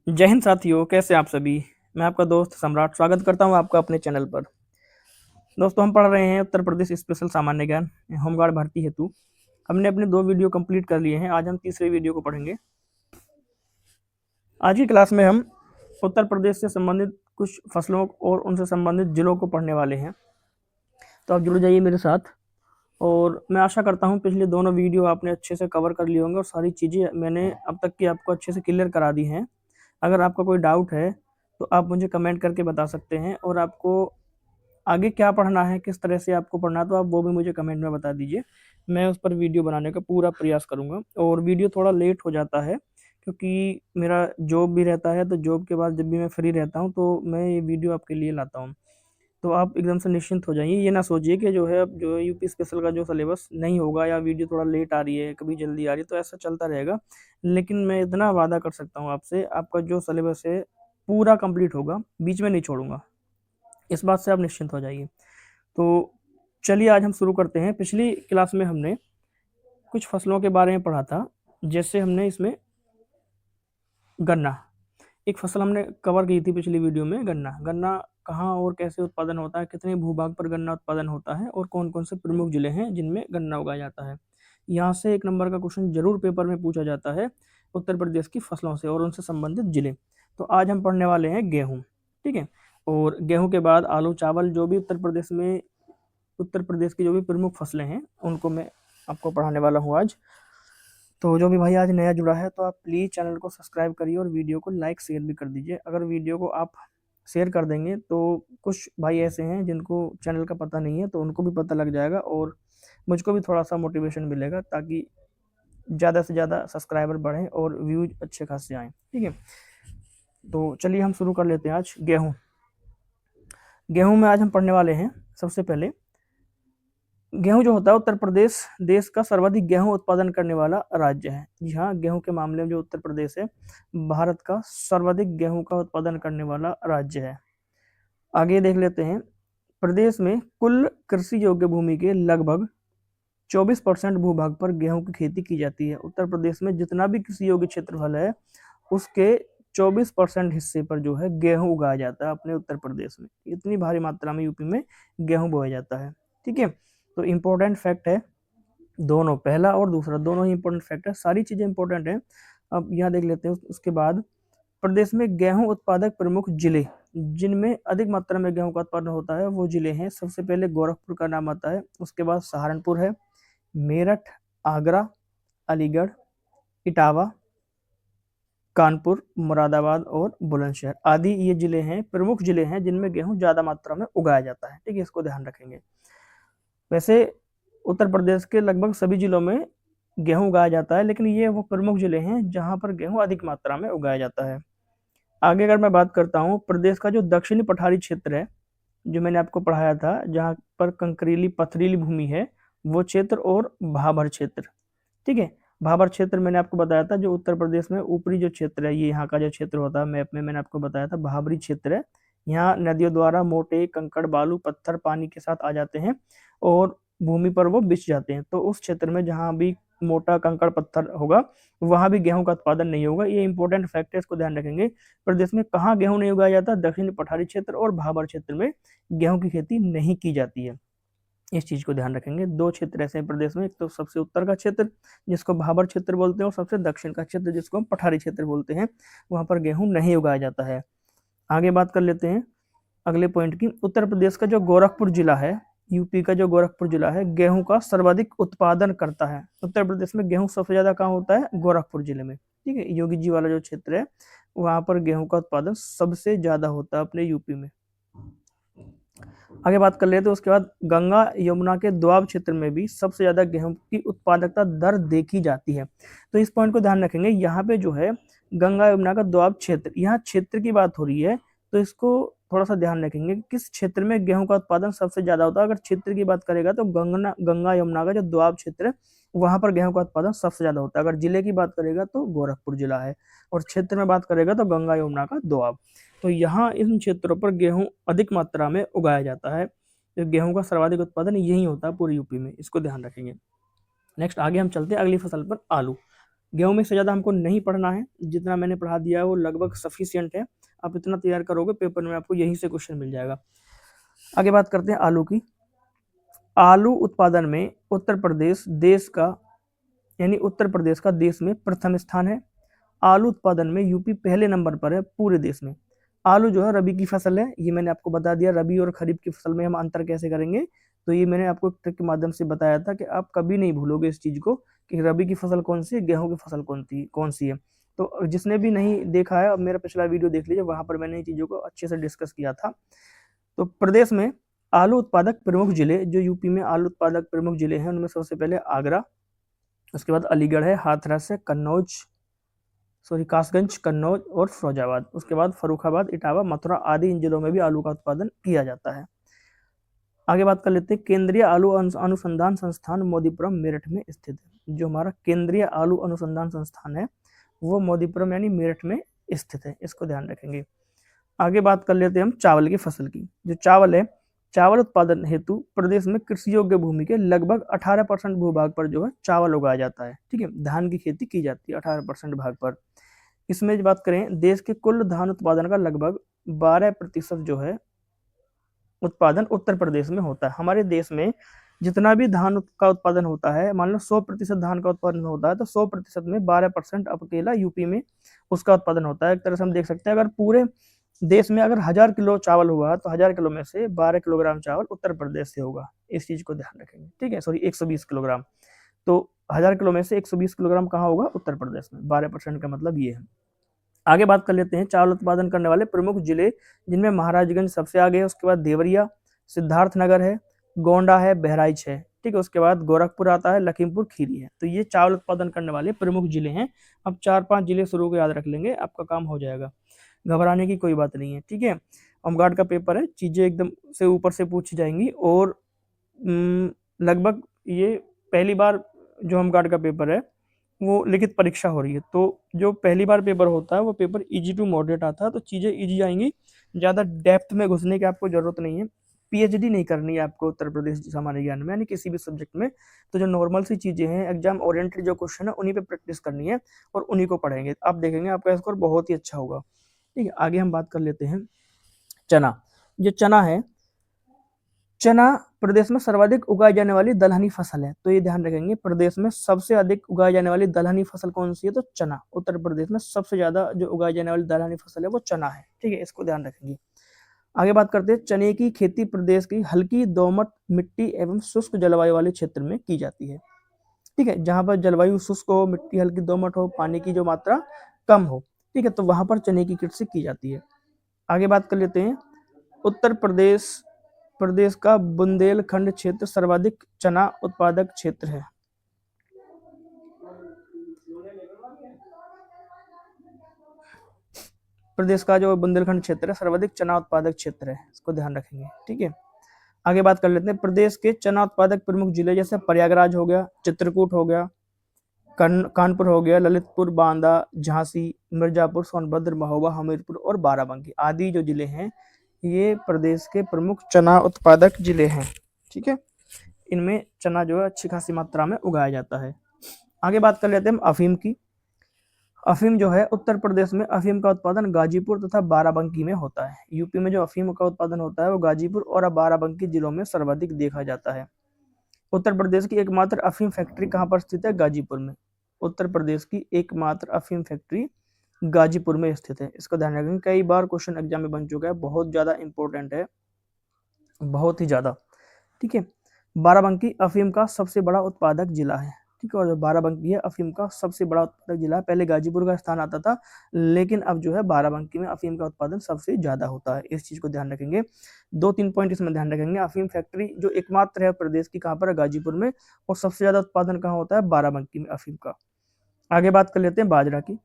जय हिंद साथियों, कैसे आप सभी। मैं आपका दोस्त सम्राट स्वागत करता हूं आपका अपने चैनल पर। दोस्तों, हम पढ़ रहे हैं उत्तर प्रदेश स्पेशल सामान्य ज्ञान होमगार्ड भर्ती हेतु। हमने अपने 2 वीडियो कंप्लीट कर लिए हैं। आज हम तीसरे वीडियो को पढ़ेंगे। आज की क्लास में हम उत्तर प्रदेश से संबंधित कुछ फसलों और उनसे संबंधित जिलों को पढ़ने वाले हैं। तो आप जुड़ जाइए मेरे साथ। और मैं आशा करता हूं पिछले दोनों वीडियो आपने अच्छे से कवर कर लिए होंगे और सारी चीज़ें मैंने अब तक की आपको अच्छे से क्लियर करा दी हैं। अगर आपका कोई डाउट है तो आप मुझे कमेंट करके बता सकते हैं, और आपको आगे क्या पढ़ना है, किस तरह से आपको पढ़ना है, तो आप वो भी मुझे कमेंट में बता दीजिए। मैं उस पर वीडियो बनाने का पूरा प्रयास करूँगा। और वीडियो थोड़ा लेट हो जाता है क्योंकि मेरा जॉब भी रहता है, तो जॉब के बाद जब भी मैं फ्री रहता हूँ तो मैं ये वीडियो आपके लिए लाता हूँ। तो आप एकदम से निश्चिंत हो जाइए। ये ना सोचिए कि जो है अब जो यूपी स्पेशल का जो सिलेबस नहीं होगा या वीडियो थोड़ा लेट आ रही है, कभी जल्दी आ रही है, तो ऐसा चलता रहेगा। लेकिन मैं इतना वादा कर सकता हूँ आपसे, आपका जो सिलेबस है पूरा कंप्लीट होगा, बीच में नहीं छोड़ूँगा। इस बात से आप निश्चिंत हो जाइए। तो चलिए आज हम शुरू करते हैं। पिछली क्लास में हमने कुछ फसलों के बारे में पढ़ा था। जैसे हमने इसमें गन्ना, एक फसल हमने कवर की थी पिछली वीडियो में। गन्ना गन्ना कहाँ और कैसे उत्पादन होता है, कितने भूभाग पर गन्ना उत्पादन होता है, और कौन कौन से प्रमुख जिले हैं जिनमें गन्ना उगाया जाता है। यहाँ से 1 नंबर का क्वेश्चन जरूर पेपर में पूछा जाता है उत्तर प्रदेश की फसलों से और उनसे संबंधित जिले। तो आज हम पढ़ने वाले हैं गेहूँ। ठीक है। और गेहूँ के बाद आलू, चावल, जो भी उत्तर प्रदेश की जो भी प्रमुख फसलें हैं उनको मैं आपको पढ़ाने वाला हूँ आज। तो जो भी भाई आज नया जुड़ा है तो आप प्लीज़ चैनल को सब्सक्राइब करिए और वीडियो को लाइक शेयर भी कर दीजिए। अगर वीडियो को आप शेयर कर देंगे तो कुछ भाई ऐसे हैं जिनको चैनल का पता नहीं है, तो उनको भी पता लग जाएगा और मुझको भी थोड़ा सा मोटिवेशन मिलेगा, ताकि ज़्यादा से ज़्यादा सब्सक्राइबर बढ़ें और व्यूज अच्छे खासे आएँ। ठीक है। तो चलिए हम शुरू कर लेते हैं आज गेहूँ। गेहूँ में आज हम पढ़ने वाले हैं सबसे पहले गेहूं जो होता है, उत्तर प्रदेश देश का सर्वाधिक गेहूं उत्पादन करने वाला राज्य है। जी हाँ, गेहूं के मामले में जो उत्तर प्रदेश है भारत का सर्वाधिक गेहूं का उत्पादन करने वाला राज्य है। आगे देख लेते हैं। प्रदेश में कुल कृषि योग्य भूमि के लगभग 24% भूभाग पर गेहूं की खेती की जाती है। उत्तर प्रदेश में जितना भी कृषि योग्य क्षेत्रफल है उसके 24% हिस्से पर जो है गेहूं उगाया जाता है अपने उत्तर प्रदेश में। इतनी भारी मात्रा में यूपी में गेहूं बोया जाता है। ठीक है। तो इम्पोर्टेंट फैक्ट है दोनों, पहला और दूसरा दोनों ही इंपॉर्टेंट फैक्टर, सारी चीजें इंपॉर्टेंट हैं। अब यहाँ देख लेते हैं। उसके बाद प्रदेश में गेहूं उत्पादक प्रमुख जिले जिनमें अधिक मात्रा में गेहूं का उत्पादन होता है वो जिले हैं। सबसे पहले गोरखपुर का नाम आता है, उसके बाद सहारनपुर है, मेरठ, आगरा, अलीगढ़, इटावा, कानपुर, मुरादाबाद और बुलंदशहर आदि ये जिले हैं, प्रमुख जिले हैं जिनमें गेहूं ज्यादा मात्रा में उगाया जाता है। ठीक है, इसको ध्यान रखेंगे। वैसे उत्तर प्रदेश के लगभग सभी जिलों में गेहूं उगाया जाता है, लेकिन ये वो प्रमुख जिले हैं जहां पर गेहूं अधिक मात्रा में उगाया जाता है। आगे अगर मैं बात करता हूं, प्रदेश का जो दक्षिणी पठारी क्षेत्र है, जो मैंने आपको पढ़ाया था, जहां पर कंकरीली पथरीली भूमि है, वो क्षेत्र और भाबर क्षेत्र। ठीक है। भाबर क्षेत्र मैंने आपको बताया था जो उत्तर प्रदेश में ऊपरी जो क्षेत्र है, ये यहाँ का जो क्षेत्र होता है मैप में मैंने आपको बताया था भाबरी क्षेत्र है। यहाँ नदियों द्वारा मोटे कंकड़, बालू, पत्थर पानी के साथ आ जाते हैं और भूमि पर वो बिछ जाते हैं। तो उस क्षेत्र में जहाँ भी मोटा कंकड़ पत्थर होगा वहां भी गेहूं का उत्पादन नहीं होगा। ये इंपॉर्टेंट फैक्ट है, इसको ध्यान रखेंगे। प्रदेश में कहाँ गेहूं नहीं उगाया जाता? दक्षिणी पठारी क्षेत्र और भाबर क्षेत्र में गेहूं की खेती नहीं की जाती है। इस चीज को ध्यान रखेंगे। 2 क्षेत्र ऐसे हैं प्रदेश में, एक तो सबसे उत्तर का क्षेत्र जिसको भाबर क्षेत्र बोलते हैं और सबसे दक्षिण का क्षेत्र जिसको हम पठारी क्षेत्र बोलते हैं, वहां पर गेहूं नहीं उगाया जाता है। आगे बात कर लेते हैं अगले पॉइंट की। उत्तर प्रदेश का जो गोरखपुर जिला है, यूपी का जो गोरखपुर जिला है, गेहूं का सर्वाधिक उत्पादन करता है। उत्तर प्रदेश में गेहूं सबसे ज्यादा कहाँ होता है? गोरखपुर जिले में। ठीक है, योगी जी वाला जो क्षेत्र है वहां पर गेहूं का उत्पादन सबसे ज्यादा होता है अपने यूपी में। आगे बात कर लेते हैं। उसके बाद गंगा यमुना के दोआब क्षेत्र में भी सबसे ज्यादा गेहूं की उत्पादकता दर देखी जाती है। तो इस पॉइंट को ध्यान रखेंगे। यहाँ पे जो है गंगा यमुना का दोआब क्षेत्र, यहाँ क्षेत्र की बात हो रही है, तो इसको थोड़ा सा ध्यान रखेंगे किस क्षेत्र में गेहूं का उत्पादन सबसे ज्यादा होता है। अगर क्षेत्र की बात करेगा तो गंगा यमुना का जो दोआब क्षेत्र है वहां पर गेहूं का उत्पादन सबसे ज्यादा होता है। अगर जिले की बात करेगा तो गोरखपुर जिला है, और क्षेत्र में बात करेगा तो गंगा यमुना का दोआब। तो यहाँ इन क्षेत्रों पर गेहूं अधिक मात्रा में उगाया जाता है। तो गेहूं का सर्वाधिक उत्पादन यही होता है पूरी यूपी में, इसको ध्यान रखेंगे। नेक्स्ट आगे हम चलते हैं अगली फसल पर, आलू। गेहूं में इससे ज़्यादा हमको नहीं पढ़ना है, जितना मैंने पढ़ा दिया है वो लगभग सफिशियंट है। आप इतना तैयार करोगे पेपर में आपको यहीं से क्वेश्चन मिल जाएगा। आगे बात करते हैं आलू की। आलू उत्पादन में उत्तर प्रदेश देश का उत्तर प्रदेश का देश में प्रथम स्थान है। आलू उत्पादन में यूपी पहले नंबर पर है पूरे देश में। आलू जो है रबी की फसल है, ये मैंने आपको बता दिया। रबी और खरीफ की फसल में हम अंतर कैसे करेंगे, तो ये मैंने आपको एक ट्रिक के माध्यम से बताया था कि आप कभी नहीं भूलोगे इस चीज को कि रबी की फसल कौन सी है, गेहूं की फसल कौन सी है। तो जिसने भी नहीं देखा है, अब मेरा पिछला वीडियो देख लीजिए, वहां पर मैंने इन चीजों को अच्छे से डिस्कस किया था। तो प्रदेश में आलू उत्पादक प्रमुख जिले, जो यूपी में आलू उत्पादक प्रमुख जिले हैं, उनमें सबसे पहले आगरा, उसके बाद अलीगढ़ है, हाथरस है, कासगंज, कन्नौज और फिरोजाबाद। उसके बाद फर्रुखाबाद, इटावा, मथुरा आदि इन जिलों में भी आलू का उत्पादन किया जाता है। आगे बात कर लेते हैं, केंद्रीय आलू अनुसंधान संस्थान मोदीपुरम मेरठ में स्थित है। जो हमारा केंद्रीय आलू अनुसंधान संस्थान है वो मोदीपुरम यानी मेरठ में स्थित है, इसको ध्यान रखेंगे। आगे बात कर लेते हैं हम चावल की फसल की। जो चावल है, चावल उत्पादन हेतु प्रदेश में कृषि योग्य भूमि के लगभग 18% भूभाग पर जो है चावल उगाया जाता है। ठीक है, धान की खेती की जाती है 18% भाग पर। इसमें बात करें, देश के कुल धान उत्पादन का लगभग 12% जो है उत्पादन उत्तर प्रदेश में होता है। हमारे देश में जितना भी धान का उत्पादन होता है, मान लो 100% धान का उत्पादन होता है, तो 100% में 12% अकेला यूपी में उसका उत्पादन होता है। एक तरह से हम देख सकते हैं, अगर पूरे देश में अगर 1000 किलो चावल हुआ तो 1000 किलो में से 12 किलोग्राम चावल उत्तर प्रदेश से होगा। इस चीज को ध्यान रखेंगे। ठीक है, सॉरी 120 किलोग्राम। तो 1000 किलो में से 120 किलोग्राम कहाँ होगा, उत्तर प्रदेश में। 12% का मतलब ये है। आगे बात कर लेते हैं चावल उत्पादन करने वाले प्रमुख जिले, जिनमें महाराजगंज सबसे आगे है, उसके बाद देवरिया, सिद्धार्थनगर है, गोंडा है, बहराइच है। ठीक है, उसके बाद गोरखपुर आता है, लखीमपुर खीरी है। तो ये चावल उत्पादन करने वाले प्रमुख जिले हैं। अब 4-5 जिले शुरू को याद रख लेंगे, आपका काम हो जाएगा, घबराने की कोई बात नहीं है। ठीक है, होमगार्ड का पेपर है, चीजें एकदम से ऊपर से पूछी जाएंगी। और लगभग ये पहली बार जो होमगार्ड का पेपर है वो लिखित परीक्षा हो रही है। तो जो पहली बार पेपर होता है वो पेपर इजी टू मॉडरेट आता है, तो चीज़ें इजी आएंगी, ज़्यादा डेप्थ में घुसने की आपको ज़रूरत नहीं है। पीएचडी नहीं करनी है आपको उत्तर प्रदेश सामान्य ज्ञान में, यानी किसी भी सब्जेक्ट में। तो जो नॉर्मल सी चीज़ें हैं, एग्जाम ओरिएंटेड जो क्वेश्चन है, उन्हीं पे प्रैक्टिस करनी है और उन्हीं को पढ़ेंगे। आप देखेंगे आपका स्कोर बहुत ही अच्छा होगा। ठीक है, आगे हम बात कर लेते हैं चना। जो चना है, चना प्रदेश में सर्वाधिक उगाई जाने वाली दलहनी फसल है। तो ये ध्यान रखेंगे, प्रदेश में सबसे अधिक उगाई जाने वाली दलहनी फसल कौन सी है, तो चना। उत्तर प्रदेश में सबसे ज्यादा जो उगाई जाने वाली दलहनी फसल है वो चना है। ठीक है, इसको ध्यान रखेंगे। आगे बात करते हैं, चने की खेती प्रदेश की हल्की दोमट मिट्टी एवं शुष्क जलवायु वाले क्षेत्र में की जाती है। ठीक है, जहां पर जलवायु शुष्क हो, मिट्टी हल्की दोमट हो, पानी की जो मात्रा कम हो, ठीक है, तो वहां पर चने की खेती की जाती है। आगे बात कर लेते हैं, उत्तर प्रदेश का बुंदेलखंड क्षेत्र सर्वाधिक चना उत्पादक क्षेत्र है। प्रदेश का जो बुंदेलखंड क्षेत्र है सर्वाधिक चना उत्पादक क्षेत्र है, इसको ध्यान रखेंगे। ठीक है, आगे बात कर लेते हैं, प्रदेश के चना उत्पादक प्रमुख जिले जैसे प्रयागराज हो गया, चित्रकूट हो गया, कानपुर हो गया, ललितपुर, बांदा, झांसी, मिर्जापुर, सोनभद्र, महोबा, हमीरपुर और बाराबंकी आदि जो जिले हैं, ये प्रदेश के प्रमुख चना उत्पादक जिले हैं। ठीक है, इनमें चना जो है अच्छी खासी मात्रा में उगाया जाता है। आगे बात कर लेते हैं हम अफीम की। अफीम जो है, उत्तर प्रदेश में अफीम का उत्पादन गाजीपुर तथा बाराबंकी में होता है। यूपी में जो अफीम का उत्पादन होता है वो गाजीपुर और बाराबंकी जिलों में सर्वाधिक देखा जाता है। उत्तर प्रदेश की एकमात्र अफीम फैक्ट्री कहाँ पर स्थित है, गाजीपुर में। उत्तर प्रदेश की एकमात्र अफीम फैक्ट्री गाजीपुर में स्थित है, इसको ध्यान रखेंगे। कई बार क्वेश्चन एग्जाम में बन चुका है, बहुत ज्यादा इंपॉर्टेंट है, बहुत ही ज्यादा। ठीक है, बाराबंकी अफीम का सबसे बड़ा उत्पादक जिला है। ठीक है, और जो बाराबंकी है अफीम का सबसे बड़ा उत्पादक जिला है। पहले गाजीपुर का स्थान आता था, लेकिन अब जो है बाराबंकी में अफीम का उत्पादन सबसे ज्यादा होता है। इस चीज को ध्यान रखेंगे। 2-3 पॉइंट इसमें ध्यान रखेंगे। अफीम फैक्ट्री जो एकमात्र है प्रदेश की, कहाँ पर है, गाजीपुर में, और सबसे ज्यादा उत्पादन कहाँ होता है, बाराबंकी में अफीम का। आगे बात कर लेते हैं बाजरा की।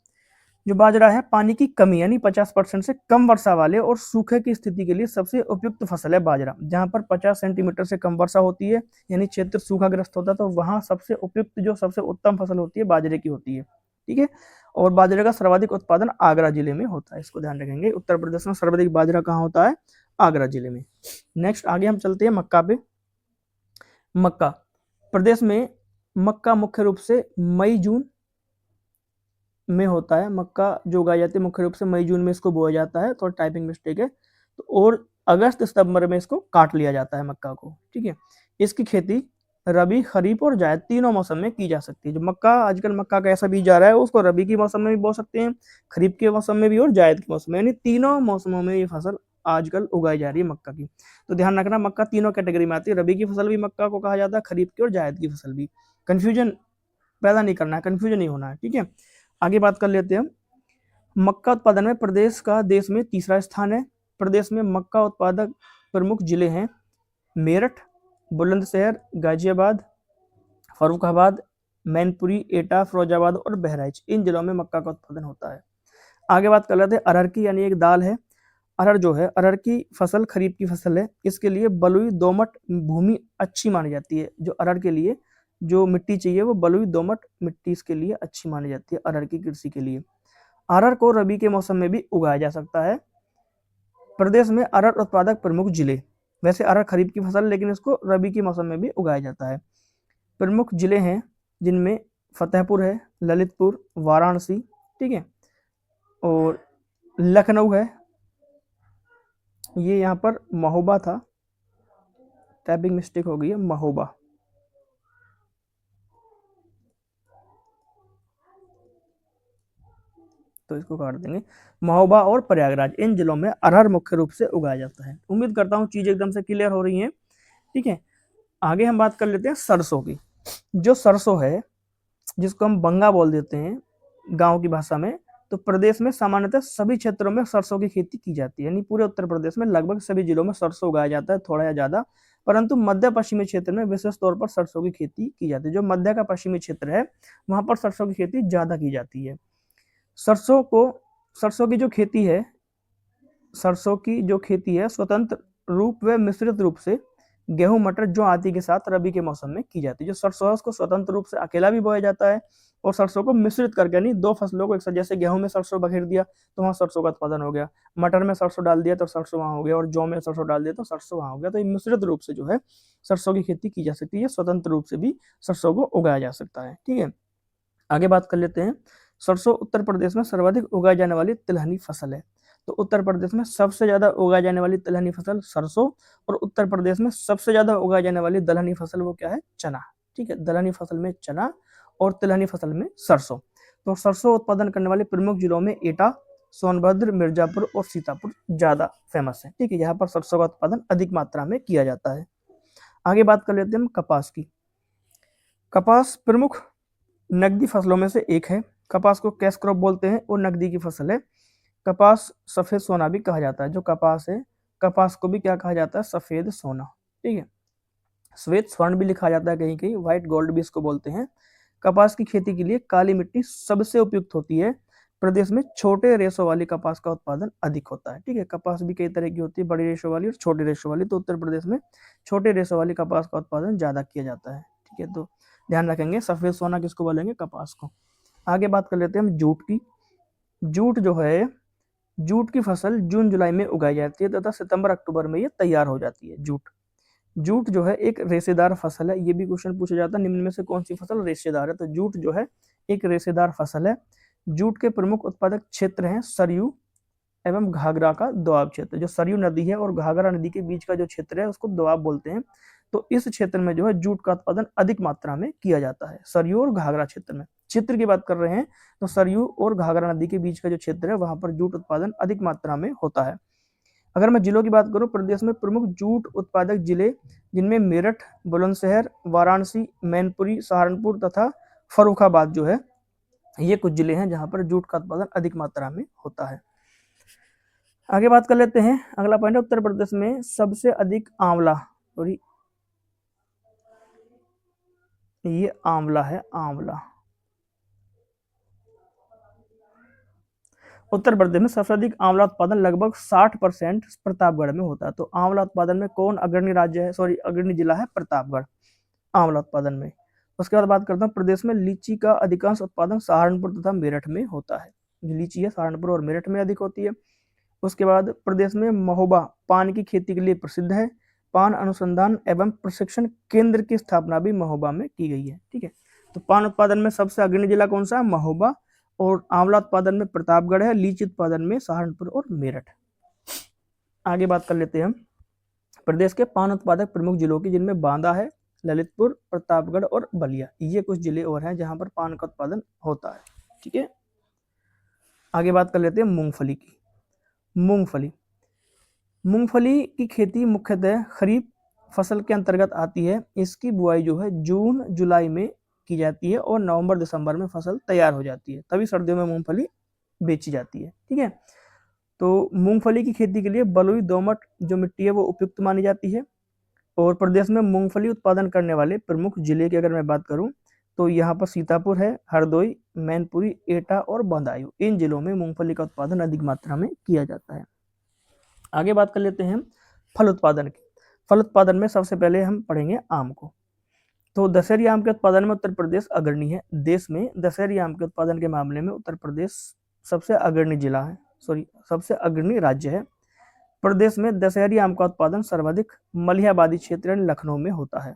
जो बाजरा है, पानी की कमी यानी 50% से कम वर्षा वाले और सूखे की स्थिति के लिए सबसे उपयुक्त फसल है बाजरा। जहां पर 50 सेंटीमीटर से कम वर्षा होती है, यानी क्षेत्र सूखाग्रस्त होता है, तो वहां सबसे उपयुक्त जो सबसे उत्तम फसल होती है बाजरे की होती है। ठीक है, और बाजरे का सर्वाधिक उत्पादन आगरा जिले में होता है, इसको ध्यान रखेंगे। उत्तर प्रदेश में सर्वाधिक बाजरा कहाँ होता है, आगरा जिले में। नेक्स्ट आगे हम चलते हैं मक्का पे। मक्का प्रदेश में मक्का मुख्य रूप से मई जून में होता है। मक्का जो उगाई जाती है मुख्य रूप से मई जून में इसको बोया जाता है, थोड़ा टाइपिंग मिस्टेक है, तो और अगस्त सितंबर में इसको काट लिया जाता है मक्का को, ठीक है। इसकी खेती रबी, खरीफ और जायद तीनों मौसम में की जा सकती है। जो मक्का आजकल मक्का का ऐसा बीज जा रहा है उसको रबी के मौसम में भी बो सकते हैं, खरीफ के मौसम में भी और जायद के मौसम में, यानी तीनों मौसमों में ये फसल आजकल उगाई जा रही है मक्का की। तो ध्यान रखना, मक्का तीनों कैटेगरी में आती है, रबी की फसल भी मक्का को कहा जाता है, खरीफ की और जायद की फसल भी। कंफ्यूजन पैदा नहीं करना है, कंफ्यूजन नहीं होना है, ठीक है। आगे बात कर लेते हैं हम। मक्का उत्पादन में प्रदेश का देश में तीसरा स्थान है। प्रदेश में मक्का उत्पादक प्रमुख जिले हैं मेरठ, बुलंदशहर, गाजियाबाद, फर्रुखाबाद, मैनपुरी, एटा, फिरोजाबाद और बहराइच। इन जिलों में मक्का का उत्पादन होता है। आगे बात कर लेते हैं अरहर की, यानी एक दाल है। अरहर जो है, अरहर की फसल खरीफ की फसल है। इसके लिए बलुई दोमट भूमि अच्छी मानी जाती है। जो अरहर के लिए जो मिट्टी चाहिए वो बलुई दोमट मिट्टी इसके लिए अच्छी मानी जाती है अरहर की कृषि के लिए। अरहर को रबी के मौसम में भी उगाया जा सकता है। प्रदेश में अरहर उत्पादक प्रमुख जिले, वैसे अरहर खरीफ की फसल लेकिन इसको रबी के मौसम में भी उगाया जाता है। प्रमुख जिले हैं जिनमें फतेहपुर है, ललितपुर, वाराणसी, ठीक है, और लखनऊ है। ये यहाँ पर महोबा था, टाइपिंग मिस्टेक हो गई है, महोबा। तो इसको काट देंगे। महोबा और प्रयागराज, इन जिलों में अरहर मुख्य रूप से उगाया जाता है। उम्मीद करता हूँ चीजें एकदम से क्लियर हो रही हैं, ठीक है। आगे हम बात कर लेते हैं सरसों की। जो सरसों है, जिसको हम बंगा बोल देते हैं गांव की भाषा में, तो प्रदेश में सामान्यतः सभी क्षेत्रों में सरसों की खेती की जाती है। यानी पूरे उत्तर प्रदेश में लगभग सभी जिलों में सरसों उगाया जाता है, थोड़ा या ज्यादा, परंतु मध्य पश्चिमी क्षेत्र में विशेष तौर पर सरसों की खेती की जाती है। जो मध्य का पश्चिमी क्षेत्र है वहां पर सरसों की खेती ज्यादा की जाती है। सरसों की जो खेती है, सरसों की जो खेती है स्वतंत्र रूप व मिश्रित रूप से गेहूं, मटर, जौ आदि के साथ रबी के मौसम में की जाती है। जो सरसों है उसको स्वतंत्र रूप से अकेला भी बोया जाता है और सरसों को मिश्रित करके, यानी दो फसलों को एक साथ, जैसे गेहूं में सरसों बखेर दिया तो वहां सरसों का उत्पादन हो गया, मटर में सरसों डाल दिया तो सरसों वहां हो गया, और जौ में सरसों डाल दिया तो सरसों वहां हो गया। तो ये मिश्रित रूप से जो है सरसों की खेती की जा सकती है, स्वतंत्र रूप से भी सरसों को उगाया जा सकता है, ठीक है। आगे बात कर लेते हैं। सरसों उत्तर प्रदेश में सर्वाधिक उगाई जाने वाली तिलहनी फसल है। तो उत्तर प्रदेश में सबसे ज्यादा उगाई जाने वाली तिलहनी फसल सरसों, और उत्तर प्रदेश में सबसे ज्यादा उगाई जाने वाली दलहनी फसल वो क्या है, चना, ठीक है। दलहनी फसल में चना और तिलहनी फसल में सरसों। तो सरसों उत्पादन करने वाले प्रमुख जिलों में एटा, सोनभद्र, मिर्जापुर और सीतापुर ज्यादा फेमस है, ठीक है। यहाँ पर सरसों का उत्पादन अधिक मात्रा में किया जाता है। आगे बात कर लेते हैं हम कपास की। कपास प्रमुख नकदी फसलों में से एक है। कपास को कैश क्रॉप बोलते हैं और नकदी की फसल है। कपास सफेद सोना भी कहा जाता है। जो कपास है, कपास को भी क्या कहा जाता है, सफेद सोना, ठीक है। श्वेत स्वर्ण भी लिखा जाता है कहीं कहीं, व्हाइट गोल्ड भी इसको बोलते हैं। कपास की खेती के लिए काली मिट्टी सबसे उपयुक्त होती है। प्रदेश में छोटे रेशों वाली कपास का उत्पादन अधिक होता है, ठीक है। कपास भी कई तरह की होती है, बड़ी रेशों वाली और छोटे रेशों वाली। तो उत्तर प्रदेश में छोटे रेशों वाली कपास का उत्पादन ज्यादा किया जाता है, ठीक है। तो ध्यान रखेंगे, सफेद सोना किसको बोलेंगे, कपास को। आगे बात कर लेते हैं हम जूट की। जूट जो है, जूट की फसल जून जुलाई में उगाई जाती है तथा सितंबर अक्टूबर में ये तैयार हो जाती है। जूट जो है एक रेशेदार फसल है। ये भी क्वेश्चन पूछा जाता है, निम्न में से कौन सी फसल रेशेदार है। तो जूट जो है एक रेशेदार फसल है। जूट के प्रमुख उत्पादक क्षेत्र हैं सरयू एवं घाघरा का दोआब क्षेत्र। जो सरयू नदी है और घाघरा नदी के बीच का जो क्षेत्र है उसको दोआब बोलते हैं। तो इस क्षेत्र में जो है जूट का उत्पादन अधिक मात्रा में किया जाता है, सरयू और घाघरा क्षेत्र में। क्षेत्र की बात कर रहे हैं तो सरयू और घाघरा नदी के बीच का जो क्षेत्र है वहां पर जूट उत्पादन अधिक मात्रा में होता है। अगर मैं जिलों की बात करूं, प्रदेश में प्रमुख जूट उत्पादक जिले जिनमें मेरठ, बुलंदशहर, वाराणसी, मैनपुरी, सहारनपुर तथा फर्रुखाबाद जो है, ये कुछ जिले हैं जहां पर जूट का उत्पादन अधिक मात्रा में होता है। आगे बात कर लेते हैं, अगला पॉइंट है उत्तर प्रदेश में सबसे अधिक आंवला, सॉरी ये आंवला है, आंवला। उत्तर प्रदेश में सबसे अधिक आंवला उत्पादन लगभग 60% प्रतापगढ़ में होता है। तो आंवला उत्पादन में कौन अग्रणी राज्य है, सॉरी अग्रणी जिला है, प्रतापगढ़, आंवला उत्पादन में। उसके बाद बात करता हूँ, प्रदेश में लीची का अधिकांश उत्पादन सहारनपुर तथा मेरठ में होता है। जो लीची है सहारनपुर और मेरठ में अधिक होती है। उसके बाद प्रदेश में महोबा पान की खेती के लिए प्रसिद्ध है। पान अनुसंधान एवं प्रशिक्षण केंद्र की स्थापना भी महोबा में की गई है, ठीक है। तो पान उत्पादन में सबसे अग्रणी जिला कौन सा है, महोबा, और आंवला उत्पादन में प्रतापगढ़ है, लीची उत्पादन में सहारनपुर और मेरठ। आगे बात कर लेते हैं हम प्रदेश के पान उत्पादक प्रमुख जिलों की, जिनमें बांदा है, ललितपुर, प्रतापगढ़ और बलिया। ये कुछ जिले और हैं जहां पर पान का उत्पादन होता है। ठीक है, आगे बात कर लेते हैं मूंगफली की। मूंगफली की खेती मुख्यतः खरीफ फसल के अंतर्गत आती है। इसकी बुआई जो है जून जुलाई में की जाती है और नवंबर दिसंबर में फसल तैयार हो जाती है, तभी सर्दियों में मूंगफली बेची जाती है। ठीक है, तो मूंगफली की खेती के लिए बलुई दोमट जो मिट्टी है वो उपयुक्त मानी जाती है। और प्रदेश में मूंगफली उत्पादन करने वाले प्रमुख जिले की अगर मैं बात करूं तो यहाँ पर सीतापुर है, हरदोई, मैनपुरी, एटा और बदायूं। इन जिलों में मूंगफली का उत्पादन अधिक मात्रा में किया जाता है। आगे बात कर लेते हैं फल उत्पादन की। फल उत्पादन में सबसे पहले हम पढ़ेंगे आम को। तो दशहरी आम के उत्पादन में उत्तर प्रदेश अग्रणी है। देश में दशहरी आम के उत्पादन के मामले में उत्तर प्रदेश सबसे अग्रणी जिला है, सबसे अग्रणी राज्य है। प्रदेश में दशहरी आम का उत्पादन सर्वाधिक मलिहाबादी क्षेत्र लखनऊ में होता है।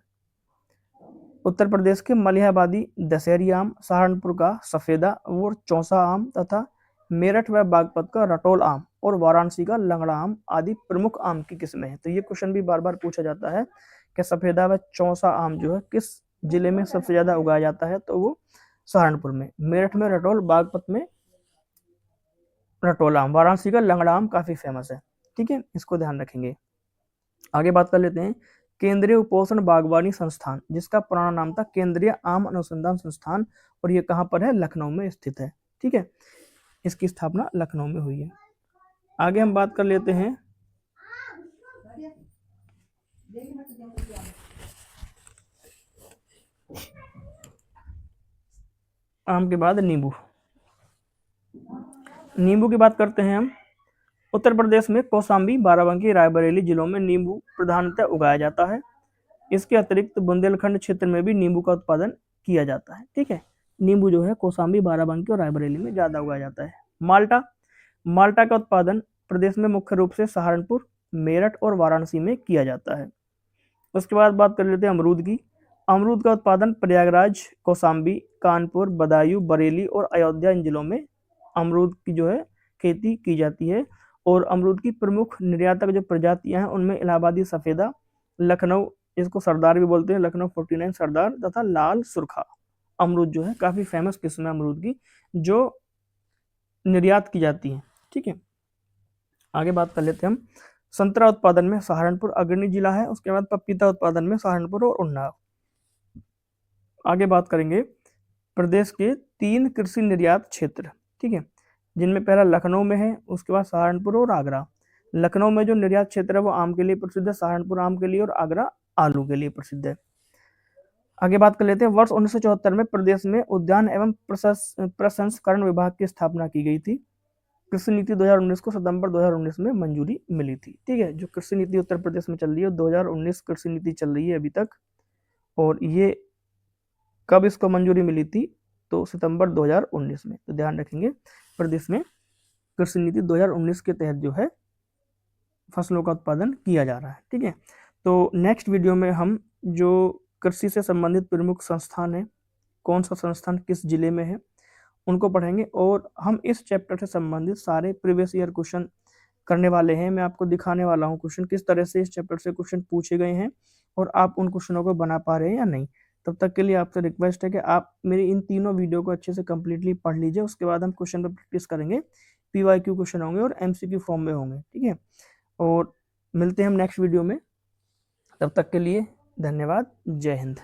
उत्तर प्रदेश के मलिहाबादी दशहरी आम, सहारनपुर का सफेदा और चौसा आम तथा मेरठ व बागपत का रटोल आम और वाराणसी का लंगड़ा आम आदि प्रमुख आम की किस्में हैं। तो ये क्वेश्चन भी बार बार पूछा जाता है कि सफेदा व चौसा आम जो है किस जिले में सबसे ज्यादा उगाया जाता है, तो वो सहारनपुर में, मेरठ में रटोल, बागपत में रटोल आम, वाराणसी का लंगड़ा आम काफी फेमस है। ठीक है, इसको ध्यान रखेंगे। आगे बात कर लेते हैं केंद्रीय उपोषण बागवानी संस्थान, जिसका पुराना नाम था केंद्रीय आम अनुसंधान संस्थान, और ये कहाँ पर है? लखनऊ में स्थित है। ठीक है, इसकी स्थापना लखनऊ में हुई है। आगे हम बात कर लेते हैं आम के बाद नींबू की बात करते हैं हम। उत्तर प्रदेश में कौशाम्बी, बाराबंकी, रायबरेली जिलों में नींबू प्रधानतः उगाया जाता है। इसके अतिरिक्त बुंदेलखंड क्षेत्र में भी नींबू का उत्पादन किया जाता है। ठीक है, नींबू जो है कौशाम्बी, बाराबंकी और रायबरेली में ज्यादा उगाया जाता है। माल्टा का उत्पादन प्रदेश में मुख्य रूप से सहारनपुर, मेरठ और वाराणसी में किया जाता है। उसके बाद बात कर लेते हैं अमरूद की। अमरूद का उत्पादन प्रयागराज, कौशाम्बी, कानपुर, बदायूं, बरेली और अयोध्या इन जिलों में अमरूद की जो है खेती की जाती है। और अमरूद की प्रमुख निर्यातक जो प्रजातियां हैं उनमें इलाहाबादी सफेदा, लखनऊ, इसको सरदार भी बोलते हैं, लखनऊ 49 सरदार, तथा लाल सुरखा अमरूद जो है काफी फेमस किस्म है अमरूद की, जो निर्यात की जाती है। ठीक है, आगे बात कर लेते हैं हम संतरा उत्पादन में सहारनपुर अग्रणी जिला है। उसके बाद पपीता उत्पादन में सहारनपुर और उन्नाव। आगे बात करेंगे प्रदेश के 3 कृषि निर्यात क्षेत्र। ठीक है, जिनमें पहला लखनऊ में है, उसके बाद सहारनपुर और आगरा। लखनऊ में जो निर्यात क्षेत्र है वो आम के लिए प्रसिद्ध है, सहारनपुर आम के लिए और आगरा आलू के लिए प्रसिद्ध है। आगे बात कर लेते हैं वर्ष 1974 में प्रदेश में उद्यान एवं प्रसंस्करण विभाग की स्थापना की गई थी। कृषि नीति 2019 को सितंबर 2019 में मंजूरी मिली थी। ठीक है, जो कृषि नीति उत्तर प्रदेश में चल रही है 2019 कृषि नीति चल रही है अभी तक, और ये कब इसको मंजूरी मिली थी? तो सितंबर 2019 में। तो ध्यान रखेंगे प्रदेश में कृषि नीति 2019 के तहत जो है फसलों का उत्पादन किया जा रहा है। ठीक है, तो नेक्स्ट वीडियो में हम जो कृषि से संबंधित प्रमुख संस्थान है, कौन सा संस्थान किस जिले में है, उनको पढ़ेंगे। और हम इस चैप्टर से संबंधित सारे प्रीवियस ईयर क्वेश्चन करने वाले हैं। मैं आपको दिखाने वाला हूं क्वेश्चन किस तरह से इस चैप्टर से क्वेश्चन पूछे गए हैं और आप उन क्वेश्चनों को बना पा रहे हैं या नहीं। तब तक के लिए आपसे रिक्वेस्ट है कि आप मेरी इन तीनों वीडियो को अच्छे से कंप्लीटली पढ़ लीजिए। उसके बाद हम क्वेश्चन पर प्रैक्टिस करेंगे। PYQ क्वेश्चन होंगे और MCQ फॉर्म में होंगे। ठीक है, और मिलते हैं हम नेक्स्ट वीडियो में। तब तक के लिए धन्यवाद। जय हिंद।